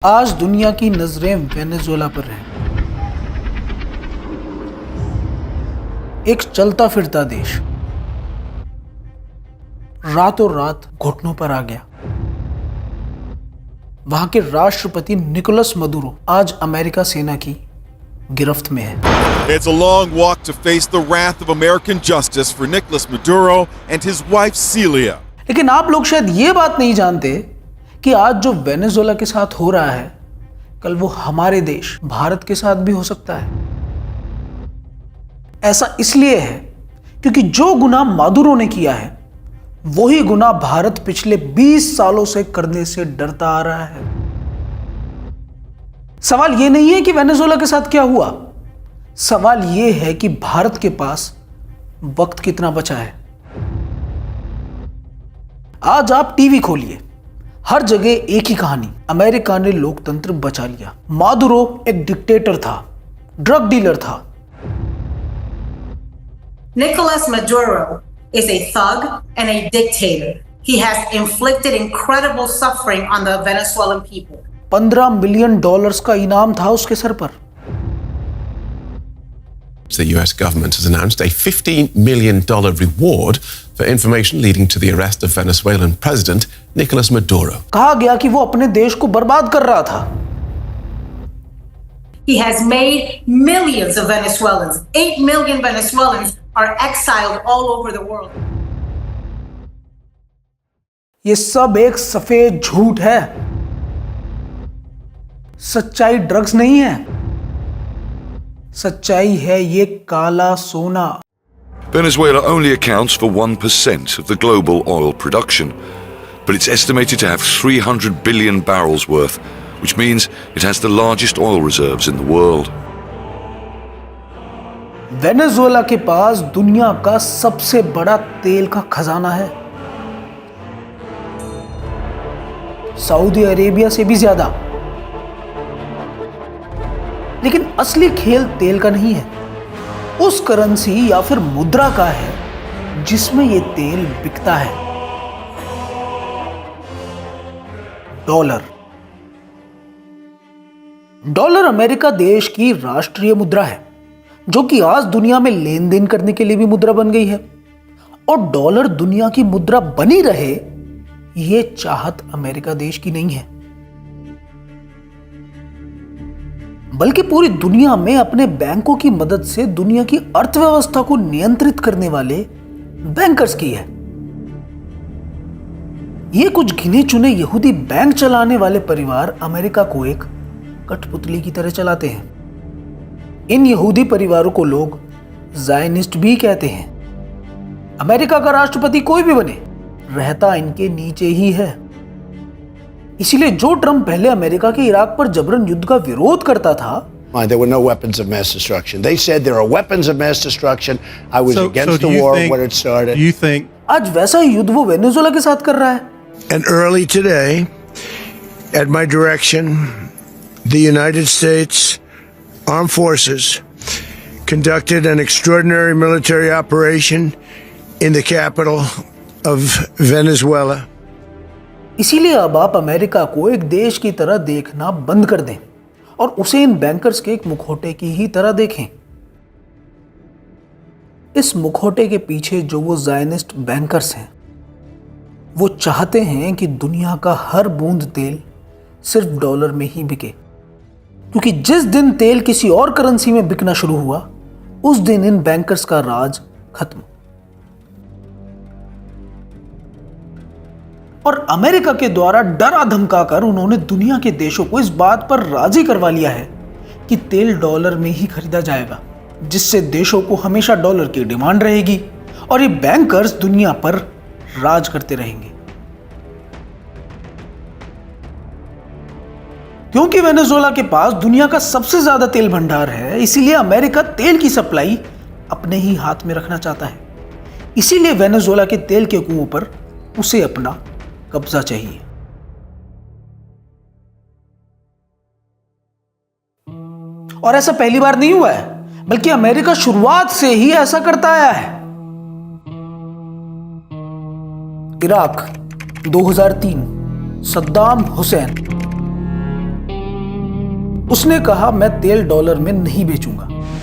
आज दुनिया की नजरें वेनेजुएला पर हैं। एक चलता फिरता देश रातों रात घुटनों पर आ गया। वहां के राष्ट्रपति निकोलस मदुरो आज अमेरिका सेना की गिरफ्त में है। It's a long walk to face the wrath of American justice for Nicolas Maduro and his wife Celia. लेकिन आप लोग शायद ये बात नहीं जानते कि आज जो वेनेजुएला के साथ हो रहा है, कल वो हमारे देश भारत के साथ भी हो सकता है। ऐसा इसलिए है क्योंकि जो गुनाह मादुरो ने किया है, वही गुनाह भारत पिछले 20 सालों से करने से डरता आ रहा है। सवाल यह नहीं है कि वेनेजुएला के साथ क्या हुआ, सवाल यह है कि भारत के पास वक्त कितना बचा है। आज आप टीवी खोलिए, हर जगह एक ही कहानी। अमेरिका ने लोकतंत्र बचा लिया। मादुरो एक डिक्टेटर था, ड्रग डीलर था। Nicolas Maduro is a thug and a dictator. He has inflicted incredible suffering on the Venezuelan people. $15 million का इनाम था उसके सर पर। The US government has announced a $15 million reward for information leading to the arrest of Venezuelan President Nicolas Maduro. कहा गया कि वो अपने देश को बर्बाद कर रहा था। He has made millions of Venezuelans, 8 million Venezuelans are exiled all over the world. ये सब एक सफेद झूठ है। सच्चाई ड्रग्स नहीं है, सच्चाई है ये काला सोना। Venezuela only accounts for 1% of the global oil production, but it's estimated to have 300 billion barrels worth, which means it has the largest oil reserves in the world. Venezuela के पास दुनिया का सबसे बड़ा तेल का खजाना है, सऊदी अरेबिया से भी ज्यादा। लेकिन असली खेल तेल का नहीं है, उस करेंसी या फिर मुद्रा का है जिसमें यह तेल बिकता है। डॉलर। डॉलर अमेरिका देश की राष्ट्रीय मुद्रा है, जो कि आज दुनिया में लेन देन करने के लिए भी मुद्रा बन गई है। और डॉलर दुनिया की मुद्रा बनी रहे, यह चाहत अमेरिका देश की नहीं है, बल्कि पूरी दुनिया में अपने बैंकों की मदद से दुनिया की अर्थव्यवस्था को नियंत्रित करने वाले बैंकर्स की है। ये कुछ गिने चुने यहूदी बैंक चलाने वाले परिवार अमेरिका को एक कठपुतली की तरह चलाते हैं। इन यहूदी परिवारों को लोग ज़ायनिस्ट भी कहते हैं। अमेरिका का राष्ट्रपति कोई भी बने, रहता इनके नीचे ही है। इसीलिए जो ट्रंप पहले अमेरिका के इराक पर जबरन युद्ध का विरोध करता था, There were no weapons of mass destruction. They said there are weapons of mass destruction. I was against the war when it started. Do you think आज वैसा ही युद्ध वो वेनेजुएला के साथ कर रहा है। And early today, at my direction, the United States Armed Forces conducted an extraordinary military operation in the capital of Venezuela. इसीलिए अब आप अमेरिका को एक देश की तरह देखना बंद कर दें और उसे इन बैंकर्स के एक मुखौटे की ही तरह देखें। इस मुखौटे के पीछे जो वो ज़ायनिस्ट बैंकर्स हैं, वो चाहते हैं कि दुनिया का हर बूंद तेल सिर्फ डॉलर में ही बिके, क्योंकि जिस दिन तेल किसी और करेंसी में बिकना शुरू हुआ, उस दिन इन बैंकर्स का राज खत्म। और अमेरिका के द्वारा डरा धमकाकर उन्होंने दुनिया के देशों को इस बात पर राजी करवा लिया है कि तेल डॉलर में ही खरीदा जाएगा, जिससे देशों को हमेशा डॉलर की डिमांड रहेगी और ये बैंकर्स दुनिया पर राज करते रहेंगे। क्योंकि वेनेजुएला के पास दुनिया का सबसे ज्यादा तेल भंडार है, इसीलिए अमेरिका तेल की सप्लाई अपने ही हाथ में रखना चाहता है। इसीलिए वेनेजुएला के तेल के कुओं पर उसे अपना कब्जा चाहिए। और ऐसा पहली बार नहीं हुआ है, बल्कि अमेरिका शुरुआत से ही ऐसा करता आया है। इराक 2003, सद्दाम हुसैन उसने कहा, मैं तेल डॉलर में नहीं बेचूंगा।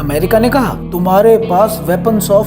अमेरिका ने कहा, तुम्हारे पास वेपन्स ऑफ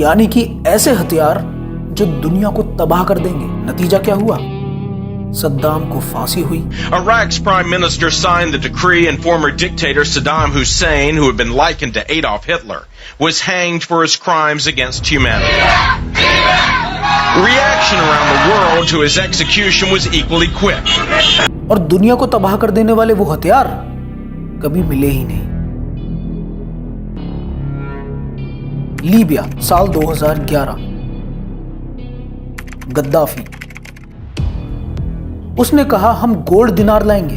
यानी कि ऐसे हथियार जो दुनिया को तबाह कर देंगे। नतीजा क्या हुआ? सद्दाम को फांसी हुई। Iraq's prime minister signed the decree, and former dictator Saddam Hussein, who had been likened to Adolf Hitler, was hanged for his crimes against humanity. Reaction around the world to his execution was equally quick. और दुनिया को तबाह कर देने वाले वो हथियार कभी मिले ही नहीं। लीबिया, साल 2011। गद्दाफी, उसने कहा, हम गोल्ड दिनार लाएंगे।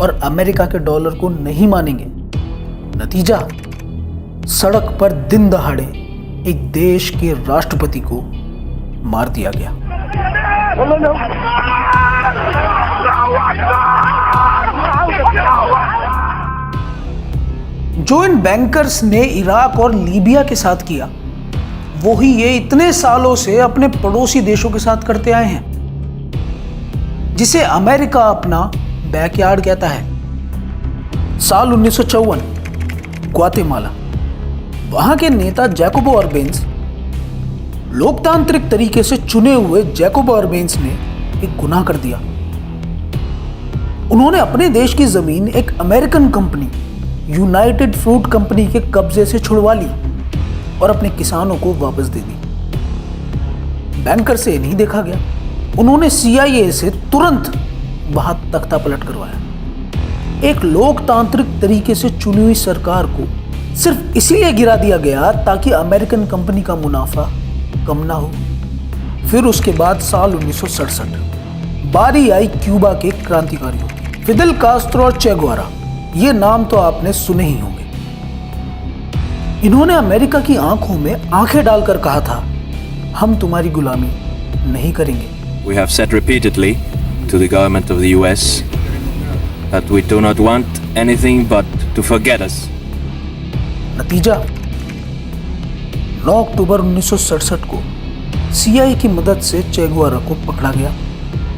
और अमेरिका के डॉलर को नहीं मानेंगे। नतीजा, सड़क पर दिन दहाड़े एक देश के राष्ट्रपति को मार दिया गया। जो इन बैंकर्स ने इराक और लीबिया के साथ किया, वो ही ये इतने सालों से अपने पड़ोसी देशों के साथ करते आए हैं, जिसे अमेरिका अपना बैकयार्ड कहता है। साल 1954, ग्वातेमाला, वहां के नेता जैकोबो अरबेंस, लोकतांत्रिक तरीके से चुने हुए जैकोबो अरबेंस ने एक गुनाह कर दिया। उन्होंने अपने देश की जमीन एक American company, United fruit company के कब्जे से छुड़वा ली और अपने किसानों को वापस दे दी। बैंकर से नहीं देखा गया, उन्होंने CIA से तुरंत वहां तख्ता पलट करवाया। एक लोकतांत्रिक तरीके से चुनी हुई सरकार को सिर्फ इसीलिए गिरा दिया गया ताकि अमेरिकन कंपनी का मुनाफा कम ना हो। फिर उसके बाद साल 1967 बारी आई क्यूबा के क्रांतिकारियों की। फिदेल कास्त्रो और चे गुएवारा, ये नाम तो आपने सुने ही होंगे। इन्होंने अमेरिका की आंखों में आंखें डालकर कहा था, हम तुम्हारी गुलामी नहीं करेंगे। We have said repeatedly to the government of the US that we do not want anything but to forget us. नतीजा, 9 अक्टूबर 1967 को CIA की मदद से चे गुएवारा को पकड़ा गया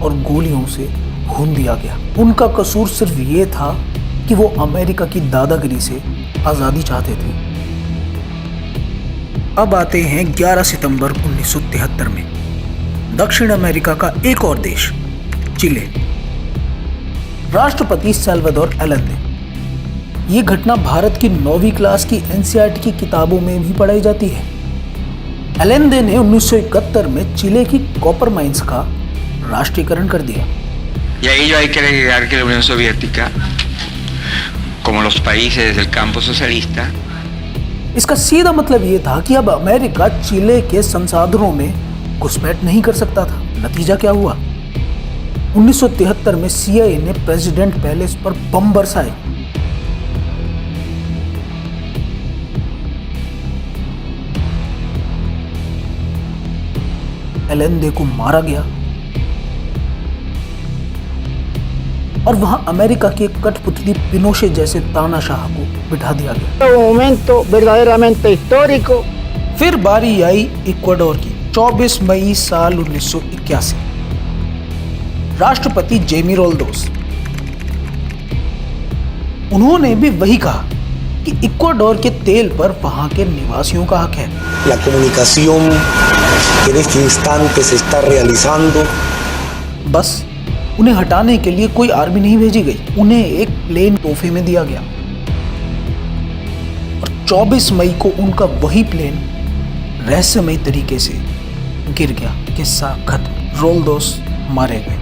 और गोलियों से भून दिया गया। उनका कसूर सिर्फ ये था कि वो अमेरिका की दादागिरी से आजादी चाहते थे। अब आते हैं 11 सितंबर 1973 में। दक्षिण अमेरिका का एक और देश, चिले। राष्ट्रपति सल्वाडोर एलेंदे। ये घटना भारत की 9वीं क्लास की NCERT की किताबों में भी पढ़ाई जाती है। एलेंदे ने 1971 में चिले की कॉपर माइंस का राष्ट्रीयकरण कर दिया। Y a ello hay que agregar que la Unión Soviética, como los países del campo socialista, इसका सीधा मतलब ये था कि अब अमेरिका चिले के संसाधनों में घुसपैठ नहीं कर सकता था। नतीजा क्या हुआ? 1973 में CIA ने प्रेसिडेंट पैलेस पर बम बरसाए। एलेंदे को मारा गया और वहां अमेरिका की एक कठपुतली पिनोशे जैसे तानाशाह को बिठा दिया गया। momento verdaderamente histórico. फिर बारी आई इक्वाडोर की। 24 मई साल 1981, राष्ट्रपति जेमी रोल्डोस, उन्होंने भी वही कहा कि इक्वाडोर के तेल पर वहां के निवासियों का हक है। La comunicación que en este instante se está realizando. बस उन्हें हटाने के लिए कोई आर्मी नहीं भेजी गई, उन्हें एक प्लेन तोहफे में दिया गया और 24 मई को उनका वही प्लेन रहस्यमयी तरीके से गिर गया। किस्सा खत्म। रोल्डोस मारे गए।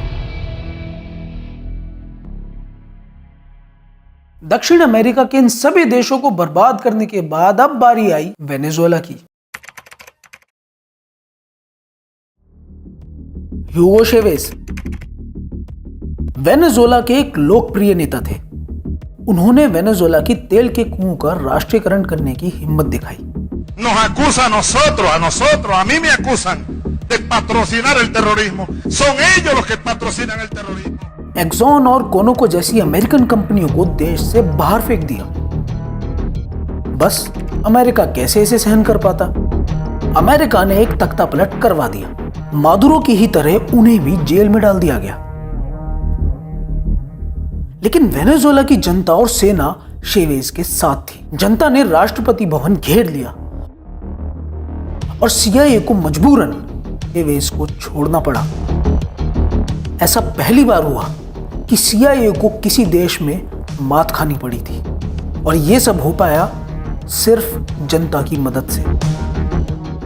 दक्षिण अमेरिका के इन सभी देशों को बर्बाद करने के बाद अब बारी आई वेनेजुएला की। ह्यूगो चेवेज वेनेजुएला के एक लोकप्रिय नेता थे। उन्होंने वेनेजुएला की तेल के कुओं का राष्ट्रीयकरण करने की हिम्मत दिखाई। Nos acusa a nosotros, a mí me acusan de patrocinar el terrorismo. Son ellos los que patrocinan el terrorismo. Exxon और कोनोको जैसी अमेरिकन कंपनियों को देश से बाहर फेंक दिया। बस अमेरिका कैसे इसे सहन कर पाता। अमेरिका ने एक तख्ता पलट करवा दिया। मादुरो की ही तरह उन्हें भी जेल में डाल दिया गया। लेकिन वेनेजुएला की जनता और सेना शेवेज के साथ थी। जनता ने राष्ट्रपति भवन घेर लिया और सीआईए को मजबूरन शेवेज को छोड़ना पड़ा। ऐसा पहली बार हुआ कि सीआईए को किसी देश में मात खानी पड़ी थी और यह सब हो पाया सिर्फ जनता की मदद से।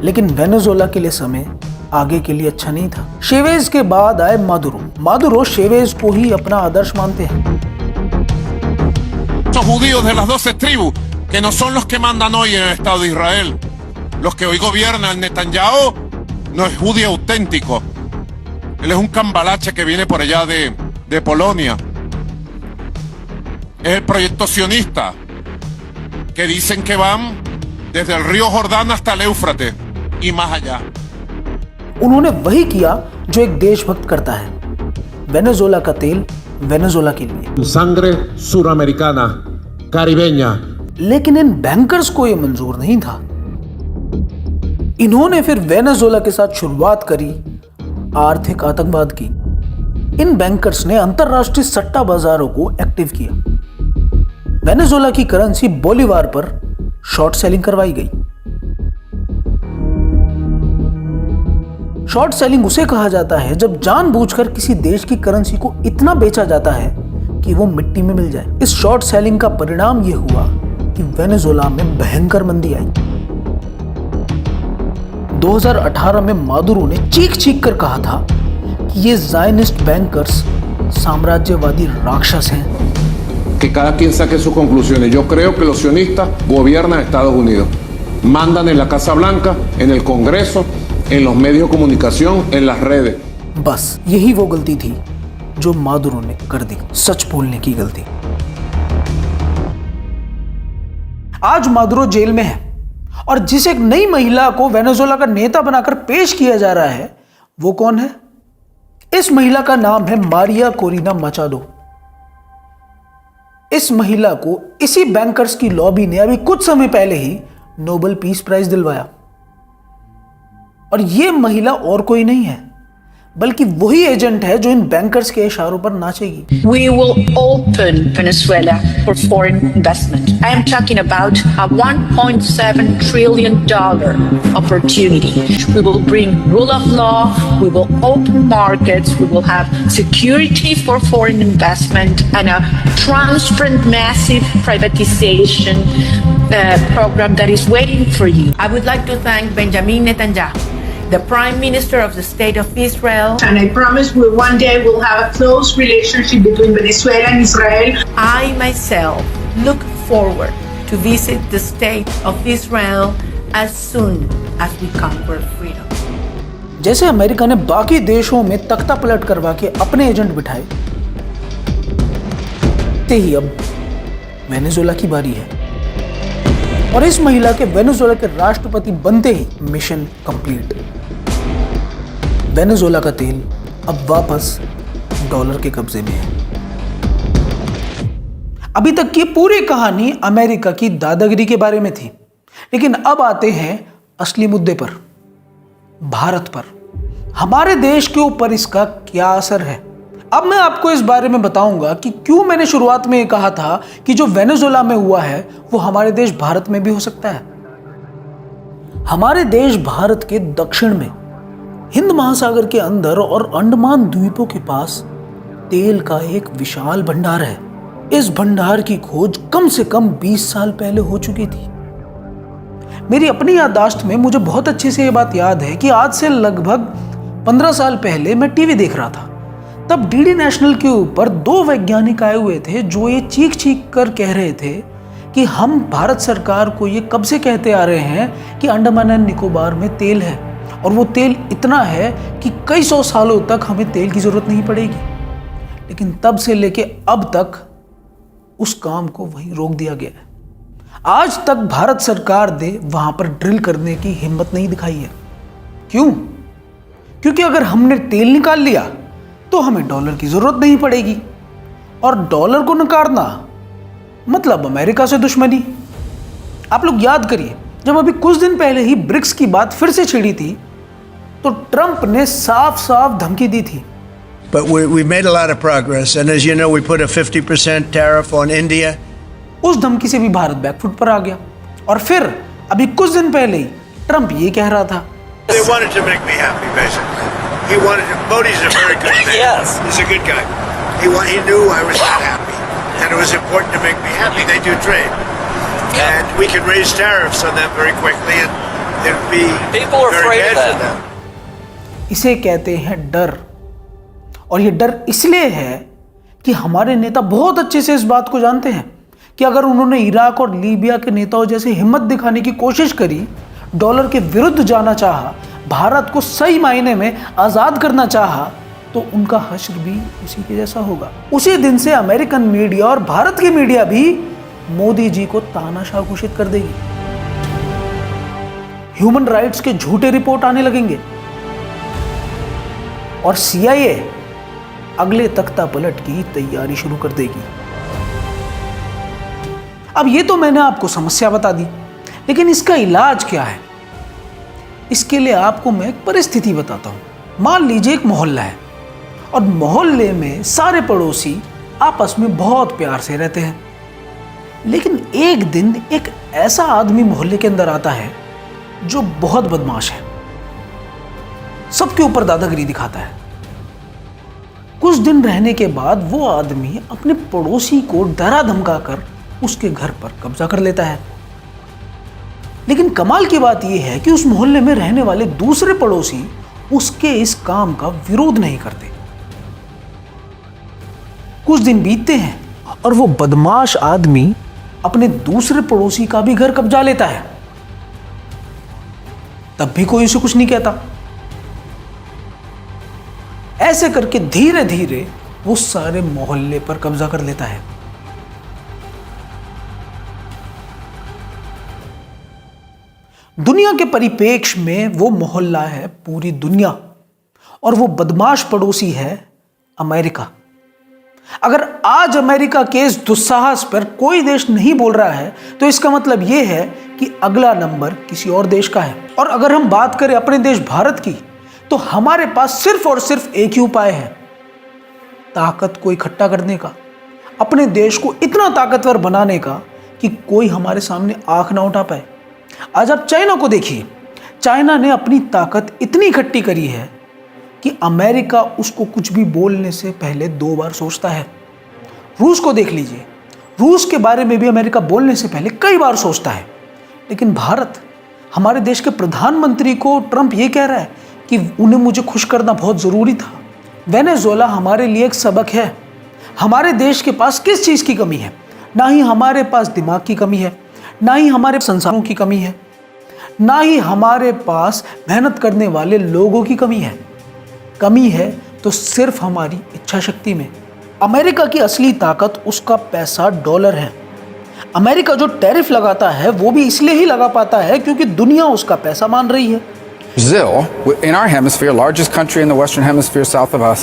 लेकिन वेनेजुएला के लिए समय आगे के लिए अच्छा नहीं था। शेवेज के बाद आए मादुरो। मादुरो शेवेज को ही अपना आदर्श मानते हैं। Estos judíos de las 12 tribus, que no son los que mandan hoy en el Estado de Israel. Los que hoy gobiernan Netanyahu no es judío auténtico. Él es un cambalache que viene por allá de Polonia. Es el proyecto sionista, que dicen que van desde el río Jordán hasta el Éufrates y más allá. उन्होंने वही किया जो एक देशभक्त करता है। Venezuela का तेल वेनेजुएला के लिए, sangre suramericana, caribeña। लेकिन इन बैंकर्स को यह मंजूर नहीं था। इन्होंने फिर वेनेजुएला के साथ शुरुआत करी आर्थिक आतंकवाद की। इन बैंकर्स ने अंतरराष्ट्रीय सट्टा बाजारों को एक्टिव किया। वेनेजुएला की करेंसी बोलीवार पर शॉर्ट सेलिंग करवाई गई। शॉर्ट सेलिंग उसे कहा जाता है जब जानबूझकर किसी देश की करेंसी को इतना बेचा जाता है कि वो मिट्टी में मिल जाए। इस शॉर्ट सेलिंग का परिणाम यह हुआ कि वेनेजुएला में भयंकर मंदी आई। 2018 में मादुरो ने चीख कर कहा था कि ये ज़ायनिस्ट बैंकर्स साम्राज्यवादी राक्षस हैं। Que cada quien saque sus conclusiones. Yo creo que los sionistas gobiernan Estados Unidos. Mandan en la Casa Blanca, en el Congreso, en los medios de comunicación, en las redes. बस यही वो गलती थी जो Maduro ने कर दी, सच बोलने की गलती। आज मादुरो जेल में है और जिस एक नई महिला को वेनेजुएला का नेता बनाकर पेश किया जा रहा है वो कौन है? इस महिला का नाम है मारिया कोरिना मचाडो। इस महिला को इसी बैंकर्स की लॉबी ने अभी कुछ समय पहले ही नोबेल पीस प्राइज दिलवाया। और यह महिला और कोई नहीं है बल्कि वही एजेंट है जो इन बैंकर्स के इशारों पर नाचेगी। We will open Venezuela for foreign investment. I am talking about a $1.7 trillion opportunity. We will bring rule of law, we will open markets, we will have security for foreign investment and a transparent massive privatization program that is waiting for you. I would like to thank Benjamin Netanyahu, the Prime Minister of the State of Israel. And I promise we one day will have a close relationship between Venezuela and Israel. I myself look forward to visit the State of Israel as soon as we conquer freedom. जैसे America ने बाकी देशों में तख्ता पलट करवा के अपने एजेंट बिठाए, ते ही अब वेनेजुएला की बारी है और इस महिला के वेनेजुएला के राष्ट्रपति बनते ही मिशन कंप्लीट। वेनेजुएला का तेल अब वापस डॉलर के कब्जे में है। अभी तक की पूरी कहानी अमेरिका की दादागिरी के बारे में थी, लेकिन अब आते हैं असली मुद्दे पर, भारत पर। हमारे देश के ऊपर इसका क्या असर है? अब मैं आपको इस बारे में बताऊंगा कि क्यों मैंने शुरुआत में ये कहा था कि जो वेनेजुएला में हुआ है वो हमारे देश भारत में भी हो सकता है। हमारे देश भारत के दक्षिण में हिंद महासागर के अंदर और अंडमान द्वीपों के पास तेल का एक विशाल भंडार है। इस भंडार की खोज कम से कम 20 साल पहले हो चुकी थी। मेरी अपनी याददाश्त में मुझे बहुत अच्छे से ये बात याद है कि आज से लगभग 15 साल पहले मैं टीवी देख रहा था। तब डीडी नेशनल के ऊपर 2 वैज्ञानिक आए हुए थे जो ये चीख कर कह रहे थे कि हम भारत सरकार को ये कब से कहते आ रहे हैं कि अंडमान एंड निकोबार में तेल है और वो तेल इतना है कि कई 100 सालों तक हमें तेल की जरूरत नहीं पड़ेगी। लेकिन तब से लेके अब तक उस काम को वहीं रोक दिया गया है। आज तक भारत सरकार ने वहां पर ड्रिल करने की हिम्मत नहीं दिखाई है। क्यों? क्योंकि अगर हमने तेल निकाल लिया तो हमें डॉलर की जरूरत नहीं पड़ेगी और डॉलर को नकारना मतलब अमेरिका से दुश्मनी। आप लोग याद करिए, जब अभी कुछ दिन पहले ही ब्रिक्स की बात फिर से छिड़ी थी तो ट्रंप ने साफ साफ धमकी दी थी। But we made a lot of progress, and as you know, we put a 50% tariff on India. उस धमकी से भी भारत बैकफुट पर आ गया और फिर अभी कुछ दिन पहले ही ट्रंप ये कह रहा था, They wanted to make me happy, basically. He wanted to. Modi's a very good man. Yes. He's a good guy. He knew I was not happy, and it was important to make me happy. They do trade, and we can raise tariffs on them very quickly, and it'd be very bad for them. इसे कहते हैं डर, और ये डर इसलिए है कि हमारे नेता बहुत अच्छे से इस बात को जानते हैं कि अगर उन्होंने इराक और लीबिया के नेताओं जैसे हिम्मत दिखाने की कोशिश करी, डॉलर के विरुद्ध जाना चाहा, भारत को सही मायने में आज़ाद करना चाहा, तो उनका हश्र भी उसी के जैसा होगा। उसी दिन से अमेरिकन मीडिया और भारत की मीडिया भी मोदी जी को तानाशाह घोषित कर देगी। ह्यूमन राइट्स के झूठे रिपोर्ट आने लगेंगे और CIA अगले तख्ता पलट की तैयारी शुरू कर देगी। अब ये तो मैंने आपको समस्या बता दी, लेकिन इसका इलाज क्या है? इसके लिए आपको मैं एक परिस्थिति बताता हूं। मान लीजिए एक मोहल्ला है और मोहल्ले में सारे पड़ोसी आपस में बहुत प्यार से रहते हैं, लेकिन एक दिन एक ऐसा आदमी मोहल्ले के अंदर आता है जो बहुत बदमाश है, सबके ऊपर दादागिरी दिखाता है। कुछ दिन रहने के बाद वो आदमी अपने पड़ोसी को डरा धमका कर उसके घर पर कब्जा कर लेता है। लेकिन कमाल की बात यह है कि उस मोहल्ले में रहने वाले दूसरे पड़ोसी उसके इस काम का विरोध नहीं करते। कुछ दिन बीतते हैं और वो बदमाश आदमी अपने दूसरे पड़ोसी का भी घर कब्जा लेता है, तब भी कोई उसे कुछ नहीं कहता। ऐसे करके धीरे धीरे वो सारे मोहल्ले पर कब्जा कर लेता है। दुनिया के परिप्रेक्ष्य में वो मोहल्ला है पूरी दुनिया और वो बदमाश पड़ोसी है अमेरिका। अगर आज अमेरिका के इस दुस्साहस पर कोई देश नहीं बोल रहा है तो इसका मतलब यह है कि अगला नंबर किसी और देश का है। और अगर हम बात करें अपने देश भारत की, तो हमारे पास सिर्फ और सिर्फ एक ही उपाय है, ताकत को इकट्ठा करने का, अपने देश को इतना ताकतवर बनाने का कि कोई हमारे सामने आंख ना उठा पाए। आज आप चाइना को देखिए, चाइना ने अपनी ताकत इतनी इकट्ठी करी है कि अमेरिका उसको कुछ भी बोलने से पहले 2 बार सोचता है। रूस को देख लीजिए, रूस के बारे में भी अमेरिका बोलने से पहले कई बार सोचता है। लेकिन भारत, हमारे देश के प्रधानमंत्री को ट्रंप ये कह रहा है कि उन्हें मुझे खुश करना बहुत ज़रूरी था। वेनेजुएला हमारे लिए एक सबक है। हमारे देश के पास किस चीज़ की कमी है? ना ही हमारे पास दिमाग की कमी है, ना ही हमारे संसारों की कमी है, ना ही हमारे पास मेहनत करने वाले लोगों की कमी है। कमी है तो सिर्फ हमारी इच्छा शक्ति में। अमेरिका की असली ताकत उसका पैसा डॉलर है। अमेरिका जो टैरिफ लगाता है वो भी इसलिए ही लगा पाता है क्योंकि दुनिया उसका पैसा मान रही है। Brazil, in our hemisphere, largest country in the Western Hemisphere south of us,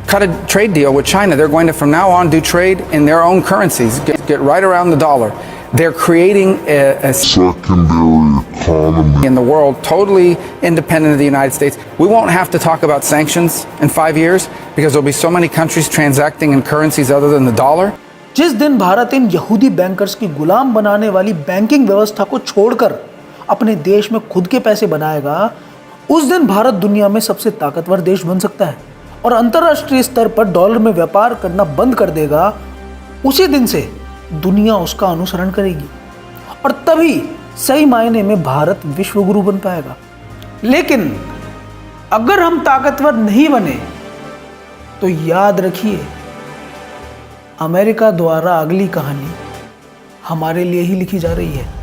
cut a trade deal with China. They're going to, from now on, do trade in their own currencies, get right around the dollar. They're creating a secondary economy in the world, totally independent of the United States. We won't have to talk about sanctions in 5 years because there'll be so many countries transacting in currencies other than the dollar. जिस दिन भारत इन यहूदी bankers की गुलाम बनाने वाली banking व्यवस्था को छोड़कर अपने देश में खुद के पैसे बनाएगा, उस दिन भारत दुनिया में सबसे ताकतवर देश बन सकता है और अंतर्राष्ट्रीय स्तर पर डॉलर में व्यापार करना बंद कर देगा। उसी दिन से दुनिया उसका अनुसरण करेगी और तभी सही मायने में भारत विश्वगुरु बन पाएगा। लेकिन अगर हम ताकतवर नहीं बने तो याद रखिए, अमेरिका द्वारा अगली कहानी हमारे लिए ही लिखी जा रही है।